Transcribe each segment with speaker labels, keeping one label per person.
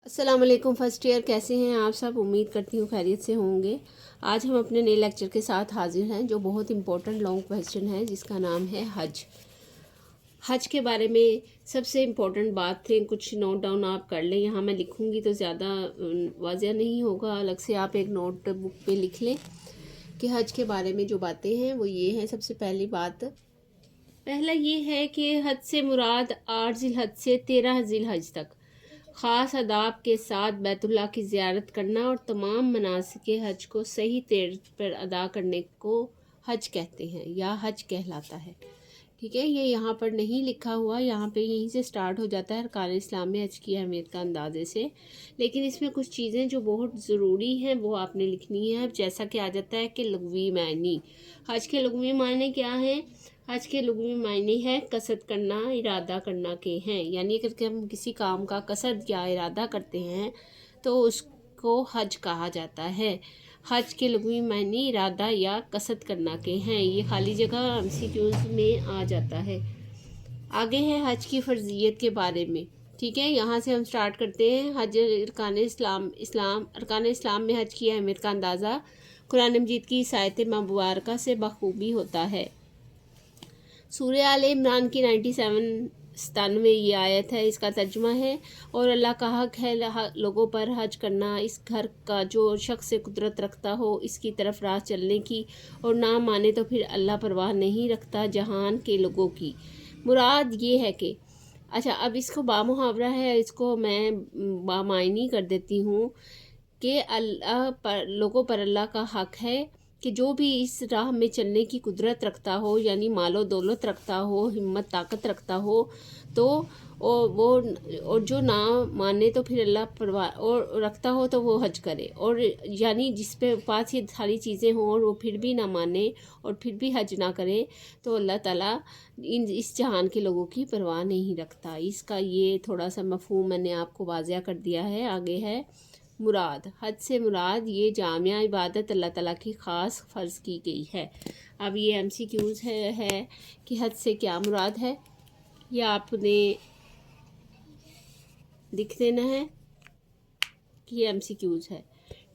Speaker 1: السلام علیکم first year, کیسے ہیں آپ سب؟ امید کرتی ہوں خیریت سے ہوں گے۔ آج ہم اپنے نئے لیکچر کے ساتھ حاضر ہیں جو بہت امپورٹنٹ لانگ کویسچن ہے، جس کا نام ہے حج۔ حج کے بارے میں سب سے امپورٹنٹ بات تھے، کچھ نوٹ ڈاؤن آپ کر لیں۔ یہاں میں لکھوں گی تو زیادہ واضح نہیں ہوگا، الگ سے آپ ایک نوٹ بک پہ لکھ لیں کہ حج کے بارے میں جو باتیں ہیں وہ یہ ہیں۔ سب سے پہلی بات، پہلا یہ ہے کہ حج سے مراد 8 ذی الحج سے 13 ذی الحج تک خاص آداب کے ساتھ بیت اللہ کی زیارت کرنا اور تمام مناسک حج کو صحیح طور پر ادا کرنے کو حج کہتے ہیں یا حج کہلاتا ہے۔ ٹھیک ہے، یہ یہاں پر نہیں لکھا ہوا، یہاں پہ یہیں سے سٹارٹ ہو جاتا ہے ارکان اسلام میں حج کی اہمیت کا اندازے سے، لیکن اس میں کچھ چیزیں جو بہت ضروری ہیں وہ آپ نے لکھنی ہے۔ جیسا کہ آ جاتا ہے کہ لغوی معنی، حج کے لغوی معنی کیا ہیں؟ حج کے لغوی معنی ہے قصد کرنا، ارادہ کرنا کے ہیں، یعنی اگر ہم کسی کام کا قصد یا ارادہ کرتے ہیں تو اس کو حج کہا جاتا ہے۔ حج کے لغوی معنی ارادہ یا قصد کرنا کے ہیں، یہ خالی جگہ MCQs میں آ جاتا ہے۔ آگے ہے حج کی فرضیت کے بارے میں۔ ٹھیک ہے، یہاں سے ہم سٹارٹ کرتے ہیں۔ حج ارکان اسلام میں حج کی اہمیت کا اندازہ قرآن مجید کی آیت مبارکہ سے بخوبی ہوتا ہے۔ سورہ آل عمران کی 97 یہ آیت ہے، اس کا ترجمہ ہے، اور اللہ کا حق ہے لوگوں پر حج کرنا، اس گھر کا جو شخص سے قدرت رکھتا ہو اس کی طرف راہ چلنے کی، اور نہ مانے تو پھر اللہ پرواہ نہیں رکھتا جہان کے لوگوں کی۔ مراد یہ ہے کہ اب اس کو بامحاورہ ہے، اس کو میں بامعنی کر دیتی ہوں کہ لوگوں پر اللہ کا حق ہے کہ جو بھی اس راہ میں چلنے کی قدرت رکھتا ہو، یعنی مال و دولت رکھتا ہو، ہمت طاقت رکھتا ہو، تو اور جو نہ مانے تو پھر اللہ پرواہ اور رکھتا ہو تو وہ حج کرے، اور یعنی جس پہ پاس یہ ساری چیزیں ہوں اور وہ پھر بھی نہ مانے اور پھر بھی حج نہ کرے تو اللہ تعالیٰ اس جہان کے لوگوں کی پرواہ نہیں رکھتا۔ اس کا یہ تھوڑا سا مفہوم میں نے آپ کو واضح کر دیا ہے۔ آگے ہے مراد۔ حج سے مراد یہ جامع عبادت اللہ تعالیٰ کی خاص فرض کی گئی ہے۔ اب یہ MCQs ہے کہ حج سے کیا مراد ہے، یہ آپ نے لکھ دینا ہے کہ یہ MCQs ہے۔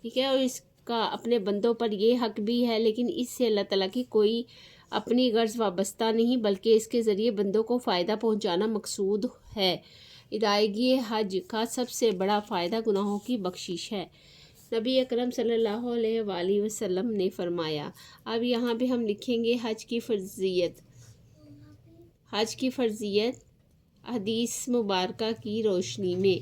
Speaker 1: ٹھیک ہے، اور اس کا اپنے بندوں پر یہ حق بھی ہے، لیکن اس سے اللہ تعالیٰ کی کوئی اپنی غرض وابستہ نہیں، بلکہ اس کے ذریعے بندوں کو فائدہ پہنچانا مقصود ہے۔ ادائیگی حج کا سب سے بڑا فائدہ گناہوں کی بخشش ہے، نبی اکرم صلی اللہ علیہ وآلہ وسلم نے فرمایا۔ اب یہاں پہ ہم لکھیں گے حج کی فرضیت۔ حج کی فرضیت حدیث مبارکہ کی روشنی میں۔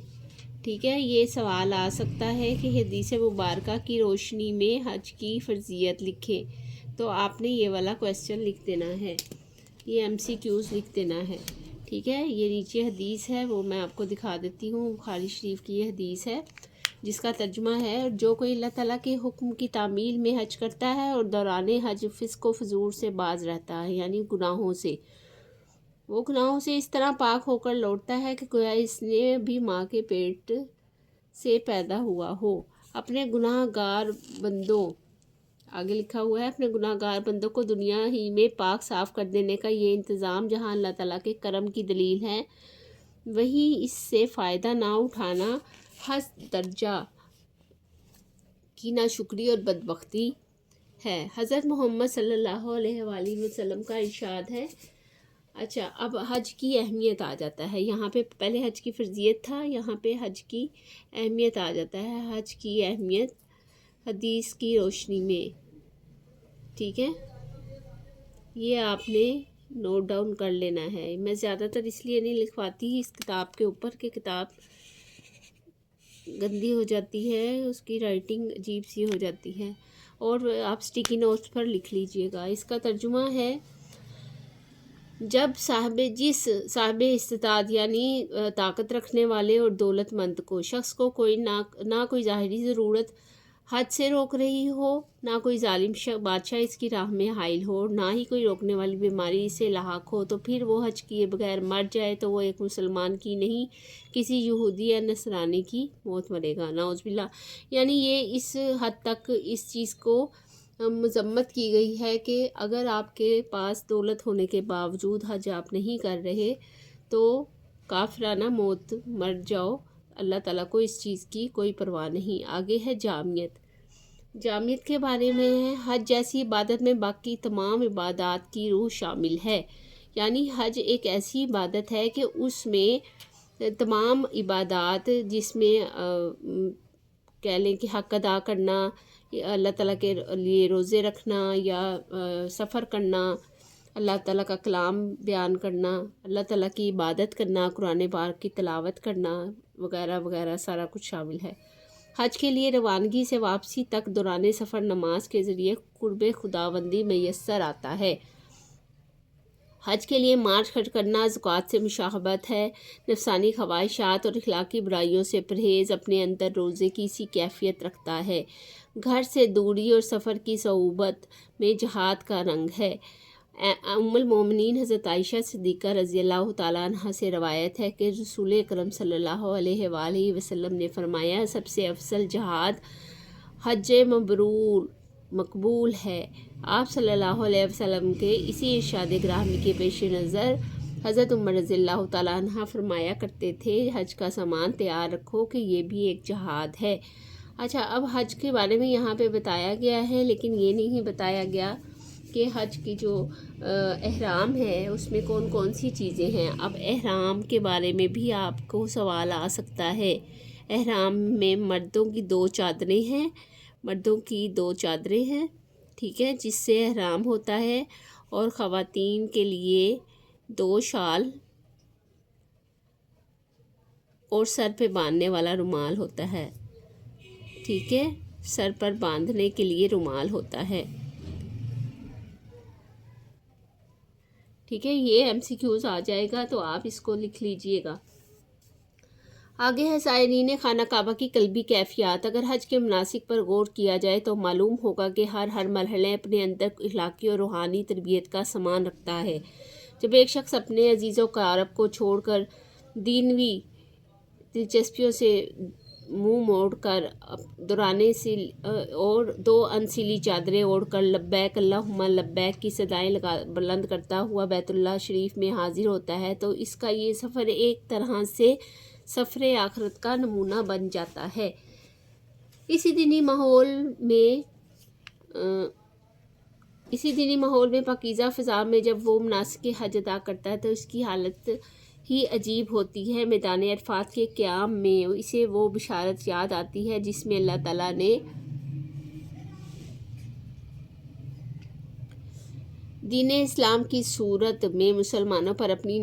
Speaker 1: ٹھیک ہے، یہ سوال آ سکتا ہے کہ حدیث مبارکہ کی روشنی میں حج کی فرضیت لکھیں، تو آپ نے یہ والا کویسچن لکھ دینا ہے، یہ MCQs لکھ دینا ہے۔ ٹھیک ہے، یہ نیچے حدیث ہے، وہ میں آپ کو دکھا دیتی ہوں، بخاری شریف کی یہ حدیث ہے جس کا ترجمہ ہے، جو کوئی اللہ تعالیٰ کے حکم کی تعمیل میں حج کرتا ہے اور دوران حج فسق و فجور سے باز رہتا ہے، یعنی گناہوں سے، وہ گناہوں سے اس طرح پاک ہو کر لوٹتا ہے کہ گویا اس نے بھی ماں کے پیٹ سے پیدا ہوا ہو۔ اپنے گناہ گار بندوں، آگے لکھا ہوا ہے، اپنے گناہ گار بندوں کو دنیا ہی میں پاک صاف کر دینے کا یہ انتظام جہاں اللہ تعالیٰ کے کرم کی دلیل ہے، وہیں اس سے فائدہ نہ اٹھانا حسب درجہ کی ناشکری اور بدبختی ہے۔ حضرت محمد صلی اللہ علیہ وآلہ وسلم کا ارشاد ہے۔ اب حج کی اہمیت آ جاتا ہے، یہاں پہ پہلے حج کی فرضیت تھا، یہاں پہ حج کی اہمیت آ جاتا ہے۔ حج کی اہمیت حدیث کی روشنی میں۔ ٹھیک ہے، یہ آپ نے نوٹ ڈاؤن کر لینا ہے۔ میں زیادہ تر اس لیے نہیں لکھواتی اس کتاب کے اوپر کہ کتاب گندی ہو جاتی ہے، اس کی رائٹنگ عجیب سی ہو جاتی ہے، اور آپ سٹیکی نوٹس پر لکھ لیجئے گا۔ اس کا ترجمہ ہے، جب صاحب استطاعت یعنی طاقت رکھنے والے اور دولت مند کو شخص کو نہ کوئی ظاہری ضرورت حج سے روک رہی ہو، نہ کوئی ظالم بادشاہ اس کی راہ میں حائل ہو، نہ ہی کوئی روکنے والی بیماری اسے لاحق ہو، تو پھر وہ حج کیے بغیر مر جائے تو وہ ایک مسلمان کی نہیں کسی یہودی یا نصرانی کی موت مرے گا، نعوذ باللہ۔ یعنی یہ اس حد تک اس چیز کو مذمت کی گئی ہے کہ اگر آپ کے پاس دولت ہونے کے باوجود حج آپ نہیں کر رہے تو کافرانہ موت مر جاؤ، اللہ تعالیٰ کو اس چیز کی کوئی پرواہ نہیں۔ آگے ہے جامعیت۔ جامعیت کے بارے میں ہے حج جیسی عبادت میں باقی تمام عبادات کی روح شامل ہے، یعنی حج ایک ایسی عبادت ہے کہ اس میں تمام عبادات، جس میں کہہ لیں کہ حق ادا کرنا، اللہ تعالیٰ کے لیے روزے رکھنا یا سفر کرنا، اللہ تعالیٰ کا کلام بیان کرنا، اللہ تعالیٰ کی عبادت کرنا، قرآن پاک کی تلاوت کرنا وغیرہ وغیرہ سارا کچھ شامل ہے۔ حج کے لیے روانگی سے واپسی تک دوران سفر نماز کے ذریعے قرب خداوندی میسر آتا ہے۔ حج کے لیے مارچ خرچ کرنا زکوٰۃ سے مشابہت ہے۔ نفسانی خواہشات اور اخلاقی برائیوں سے پرہیز اپنے اندر روزے کی سی کیفیت رکھتا ہے۔ گھر سے دوری اور سفر کی صعوبت میں جہاد کا رنگ ہے۔ ام المومنین حضرت عائشہ صدیقہ رضی اللہ تعالیٰ عنہ سے روایت ہے کہ رسول اکرم صلی اللہ علیہ وآلہ وسلم نے فرمایا، سب سے افضل جہاد حج مبرور مقبول ہے۔ آپ صلی اللہ علیہ وسلم کے اسی ارشاد گرامی کے پیش نظر حضرت عمر رضی اللہ تعالیٰ عنہ فرمایا کرتے تھے، حج کا سامان تیار رکھو کہ یہ بھی ایک جہاد ہے۔ اچھا، اب حج کے بارے میں یہاں پہ بتایا گیا ہے، لیکن یہ نہیں بتایا گیا کہ حج کی جو احرام ہے اس میں کون کون سی چیزیں ہیں۔ اب احرام کے بارے میں بھی آپ کو سوال آ سکتا ہے۔ احرام میں مردوں کی 2 چادریں ہیں، ٹھیک ہے، جس سے احرام ہوتا ہے، اور خواتین کے لیے 2 شال اور سر پہ باندھنے والا رومال ہوتا ہے، ٹھیک ہے، سر پر باندھنے کے لیے رومال ہوتا ہے، ٹھیک ہے۔ یہ MCQs آ جائے گا تو آپ اس کو لکھ لیجئے گا۔ آگے ہے زائرین خانہ کعبہ کی قلبی کیفیات۔ اگر حج کے مناسک پر غور کیا جائے تو معلوم ہوگا کہ ہر مرحلہ اپنے اندر اخلاقی اور روحانی تربیت کا سامان رکھتا ہے۔ جب ایک شخص اپنے عزیز و اقارب کو چھوڑ کر دنیوی دلچسپیوں سے منہ موڑ کر دورانے سے اور 2 انسیلی چادریں اوڑھ کر لبیک اللہم لبیک کی صدائیں بلند کرتا ہوا بیت اللہ شریف میں حاضر ہوتا ہے تو اس کا یہ سفر ایک طرح سے سفر آخرت کا نمونہ بن جاتا ہے۔ اسی دینی ماحول میں پاکیزہ فضا میں جب وہ مناسک حج ادا کرتا ہے تو اس کی حالت ہی عجیب ہوتی ہے۔ میدان عرفات کے قیام میں اسے وہ بشارت یاد آتی ہے جس میں اللہ تعالیٰ نے دین اسلام کی صورت میں مسلمانوں پر اپنی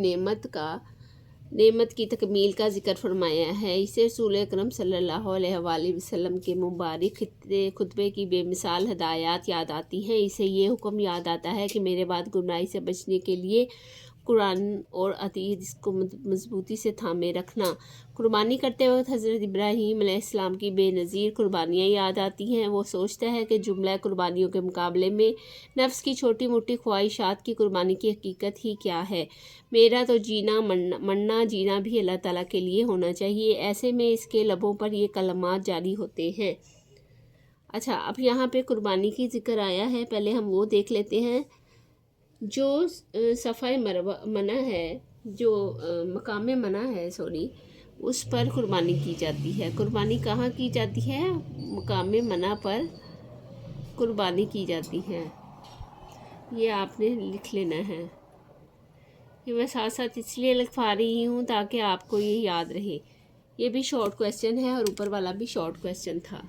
Speaker 1: نعمت کی تکمیل کا ذکر فرمایا ہے۔ اسے رسول اکرم صلی اللہ علیہ وآلہ وسلم کے مبارک خطبے کی بے مثال ہدایات یاد آتی ہیں۔ اسے یہ حکم یاد آتا ہے کہ میرے بعد گمراہی سے بچنے کے لیے قرآن اور حدیث کو مضبوطی سے تھامے رکھنا۔ قربانی کرتے وقت حضرت ابراہیم علیہ السلام کی بے نظیر قربانیاں یاد آتی ہیں۔ وہ سوچتا ہے کہ جملہ قربانیوں کے مقابلے میں نفس کی چھوٹی موٹی خواہشات کی قربانی کی حقیقت ہی کیا ہے۔ میرا تو مرنا جینا بھی اللہ تعالیٰ کے لیے ہونا چاہیے۔ ایسے میں اس کے لبوں پر یہ کلمات جاری ہوتے ہیں۔ اچھا، اب یہاں پہ قربانی کی ذکر آیا ہے، پہلے ہم وہ دیکھ لیتے ہیں۔ جو صفحہ منع ہے، جو مقام منع ہے اس پر قربانی کی جاتی ہے۔ قربانی کہاں کی جاتی ہے؟ مقام منع پر قربانی کی جاتی ہے۔ یہ آپ نے لکھ لینا ہے۔ یہ میں ساتھ ساتھ اس لیے لکھوا رہی ہوں تاکہ آپ کو یہ یاد رہے۔ یہ بھی شارٹ کویسچن ہے اور اوپر والا بھی شارٹ کویسچن تھا،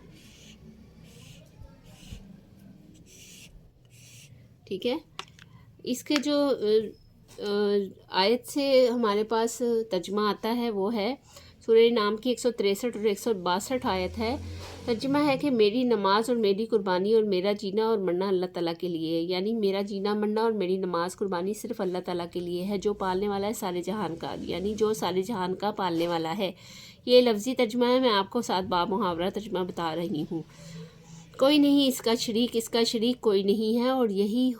Speaker 1: ٹھیک ہے۔ اس کے جو آیت سے ہمارے پاس ترجمہ آتا ہے وہ ہے سورہ نام کی 163 اور 162 آیت ہے۔ ترجمہ ہے کہ میری نماز اور میری قربانی اور میرا جینا اور مرنا اللہ تعالیٰ کے لیے ہے، یعنی میرا جینا مرنا اور میری نماز قربانی صرف اللہ تعالیٰ کے لیے ہے جو پالنے والا ہے سارے جہان کا، یعنی جو سارے جہان کا پالنے والا ہے۔ یہ لفظی ترجمہ ہے، میں آپ کو ساتھ محاورہ ترجمہ بتا رہی ہوں۔ کوئی نہیں اس کا شریک کوئی نہیں ہے، اور یہی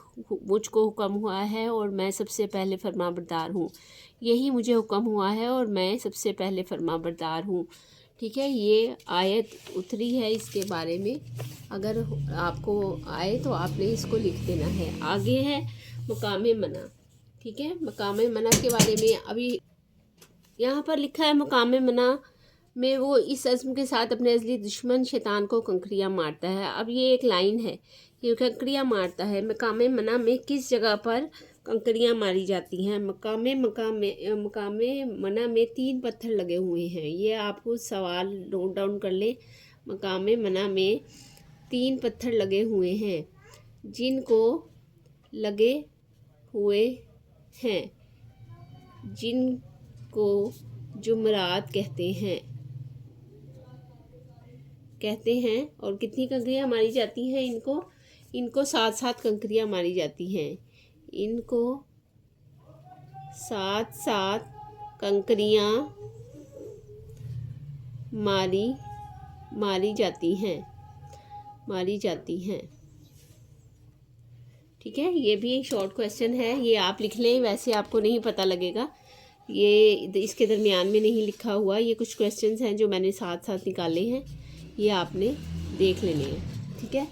Speaker 1: مجھ کو حکم ہوا ہے اور میں سب سے پہلے فرما بردار ہوں۔ یہی مجھے حکم ہوا ہے اور میں سب سے پہلے فرما بردار ہوں، ٹھیک ہے۔ یہ آیت اتری ہے اس کے بارے میں، اگر آپ کو آئے تو آپ نے اس کو لکھ دینا ہے۔ آگے ہے مقام منع، ٹھیک ہے۔ مقام منع کے بارے میں ابھی یہاں پر لکھا ہے مقام منع میں وہ اس عزم کے ساتھ اپنے ازلی دشمن شیطان کو کنکریاں مارتا ہے۔ اب یہ ایک لائن ہے، یہ کنکریاں مارتا ہے۔ مقام منع میں کس جگہ پر کنکریاں ماری جاتی ہیں؟ مقام منع میں 3 پتھر لگے ہوئے ہیں۔ یہ آپ کو سوال نوٹ ڈاؤن کر لیں۔ مقام منع میں 3 پتھر لگے ہوئے ہیں جن کو لگے ہوئے ہیں، جن کو جمرات کہتے ہیں اور کتنی کنکریاں ماری جاتی ہیں؟ ان کو 7 کنکریاں ماری جاتی ہیں۔ ان کو 7 کنکریاں ماری جاتی ہیں۔ ٹھیک ہے، یہ بھی ایک شارٹ کویسچن ہے، یہ آپ لکھ لیں، ویسے آپ کو نہیں پتہ لگے گا، یہ اس کے درمیان میں نہیں لکھا ہوا۔ یہ کچھ کویسچنز ہیں جو میں نے ساتھ نکالے ہیں، یہ آپ نے دیکھ لینے ہیں۔ ٹھیک ہے،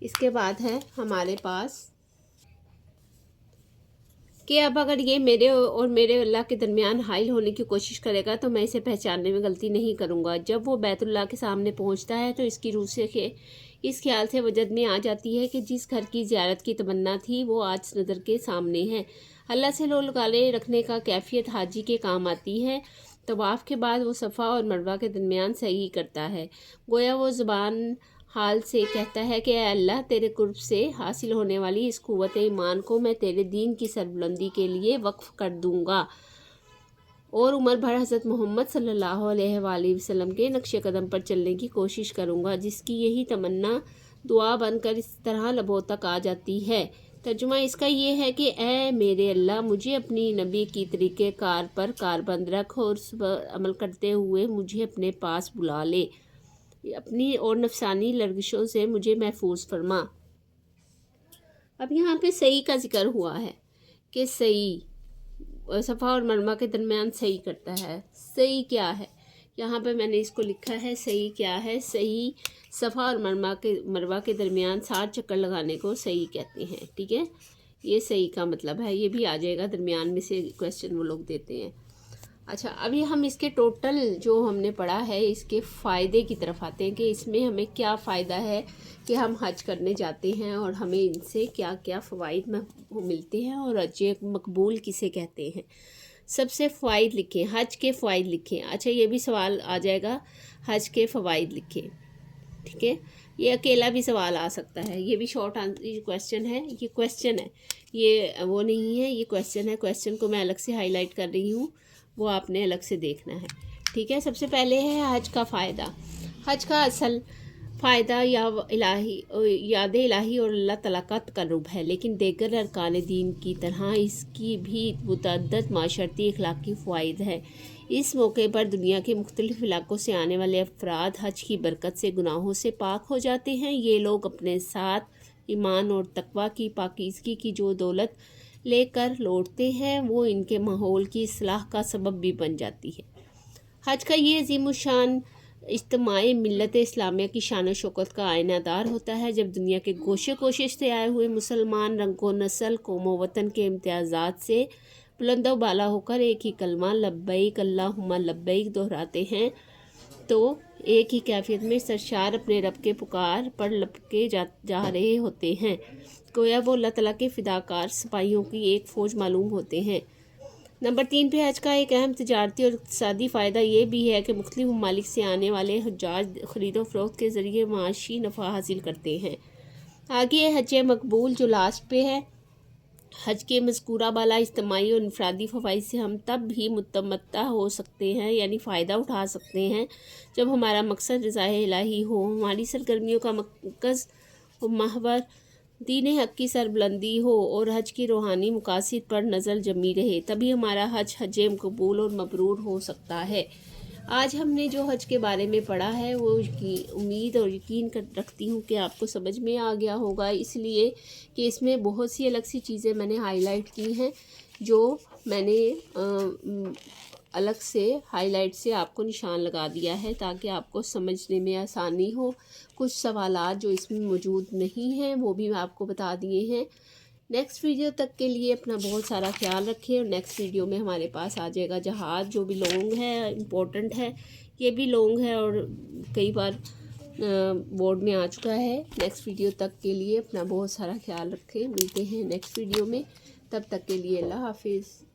Speaker 1: اس کے بعد ہے ہمارے پاس کہ اب اگر یہ میرے اور میرے اللہ کے درمیان حائل ہونے کی کوشش کرے گا تو میں اسے پہچاننے میں غلطی نہیں کروں گا۔ جب وہ بیت اللہ کے سامنے پہنچتا ہے تو اس کی روح سے اس خیال سے وجد میں آ جاتی ہے کہ جس گھر کی زیارت کی تمنا تھی وہ آج نظر کے سامنے ہے۔ اللہ سے لگالے رکھنے کا کیفیت حاجی کے کام آتی ہے۔ طواف کے بعد وہ صفا اور مروہ کے درمیان سعی کرتا ہے، گویا وہ زبان حال سے کہتا ہے کہ اے اللہ، تیرے قرب سے حاصل ہونے والی اس قوت ایمان کو میں تیرے دین کی سربلندی کے لیے وقف کر دوں گا اور عمر بھر حضرت محمد صلی اللہ علیہ وآلہ وسلم کے نقش قدم پر چلنے کی کوشش کروں گا، جس کی یہی تمنا دعا بن کر اس طرح لبوں تک آ جاتی ہے۔ ترجمہ اس کا یہ ہے کہ اے میرے اللہ، مجھے اپنی نبی کی طریقہ کار پر کاربند رکھ اور اس پر عمل کرتے ہوئے مجھے اپنے پاس بلا لے، اپنی اور نفسانی لرزشوں سے مجھے محفوظ فرما۔ اب یہاں پہ صحیح کا ذکر ہوا ہے کہ صحیح صفا اور مروہ کے درمیان صحیح کرتا ہے۔ صحیح کیا ہے؟ یہاں پہ میں نے اس کو لکھا ہے صحیح کیا ہے؟ صحیح صفا اور مروہ کے درمیان 7 چکر لگانے کو صحیح کہتے ہیں۔ ٹھیک ہے، یہ صحیح کا مطلب ہے، یہ بھی آ جائے گا، درمیان میں سے کویسچن وہ لوگ دیتے ہیں۔ اچھا، ابھی ہم اس کے ٹوٹل جو ہم نے پڑھا ہے اس کے فائدے کی طرف آتے ہیں کہ اس میں ہمیں کیا فائدہ ہے کہ ہم حج کرنے جاتے ہیں اور ہمیں ان سے کیا کیا فوائد ملتے ہیں اور حج مقبول کسے کہتے ہیں۔ سب سے فوائد لکھیں، حج کے فوائد لکھیں۔ اچھا، یہ بھی سوال آ جائے گا، حج کے فوائد لکھیں۔ ٹھیک ہے، یہ اکیلا بھی سوال آ سکتا ہے، یہ بھی شارٹ کویسچن ہے، یہ کویسچن ہے، یہ وہ نہیں ہے، یہ کویسچن ہے۔ کویسچن کو میں الگ سے ہائی لائٹ کر رہی ہوں، وہ آپ نے الگ سے دیکھنا ہے۔ ٹھیک ہے، سب سے پہلے ہے حج کا فائدہ۔ حج کا اصل فائدہ یاد الہی اور اللہ تعالیٰ کا تقرب ہے، لیکن دیگر ارکان دین کی طرح اس کی بھی متعدد معاشرتی اخلاقی فوائد ہے۔ اس موقع پر دنیا کے مختلف علاقوں سے آنے والے افراد حج کی برکت سے گناہوں سے پاک ہو جاتے ہیں۔ یہ لوگ اپنے ساتھ ایمان اور تقویٰ کی پاکیزگی کی جو دولت لے کر لوٹتے ہیں وہ ان کے ماحول کی اصلاح کا سبب بھی بن جاتی ہے۔ حج کا یہ عظیم الشان اجتماع ملت اسلامیہ کی شان و شوکت کا آئینہ دار ہوتا ہے۔ جب دنیا کے گوشے کوشش سے آئے ہوئے مسلمان رنگ و نسل، قوم و وطن کے امتیازات سے بلند و بالا ہو کر ایک ہی کلمہ لبیک اللہم لبیک دہراتے ہیں تو ایک ہی کیفیت میں سرشار اپنے رب کے پکار پر لپکے جا رہے ہوتے ہیں، گویا وہ اللہ تعالیٰ کے فداکار سپاہیوں کی ایک فوج معلوم ہوتے ہیں۔ نمبر 3 پہ حج کا ایک اہم تجارتی اور اقتصادی فائدہ یہ بھی ہے کہ مختلف ممالک سے آنے والے حجاج خرید و فروخت کے ذریعے معاشی نفع حاصل کرتے ہیں۔ آگے حج مقبول جو لاسٹ پہ ہے۔ حج کے مذکورہ بالا اجتماعی اور انفرادی فوائد سے ہم تب بھی متمتع ہو سکتے ہیں، یعنی فائدہ اٹھا سکتے ہیں، جب ہمارا مقصد رضا الہی ہو، ہماری سرگرمیوں کا مرکز و محور دین حق کی سربلندی ہو اور حج کی روحانی مقاصد پر نظر جمی رہے، تبھی ہمارا حج مقبول اور مبرور ہو سکتا ہے۔ آج ہم نے جو حج کے بارے میں پڑھا ہے وہ امید اور یقین رکھتی ہوں کہ آپ کو سمجھ میں آ گیا ہوگا، اس لیے کہ اس میں بہت سی الگ سی چیزیں میں نے ہائی لائٹ کی ہیں جو میں نے الگ سے ہائی لائٹ سے آپ کو نشان لگا دیا ہے تاکہ آپ کو سمجھنے میں آسانی ہو۔ کچھ سوالات جو اس میں موجود نہیں ہیں وہ بھی میں آپ کو بتا دیے ہیں۔ نیکسٹ ویڈیو تک کے لیے اپنا بہت سارا خیال رکھیں، اور نیکسٹ ویڈیو میں ہمارے پاس آ جائے گا جہاد، جو بھی لانگ ہے، امپورٹنٹ ہے، یہ بھی لونگ ہے اور کئی بار بورڈ میں آ چکا ہے۔ نیکسٹ ویڈیو تک کے لیے اپنا بہت سارا خیال رکھیں، ملتے ہیں نیکسٹ ویڈیو میں، تب تک کے لیے اللہ حافظ۔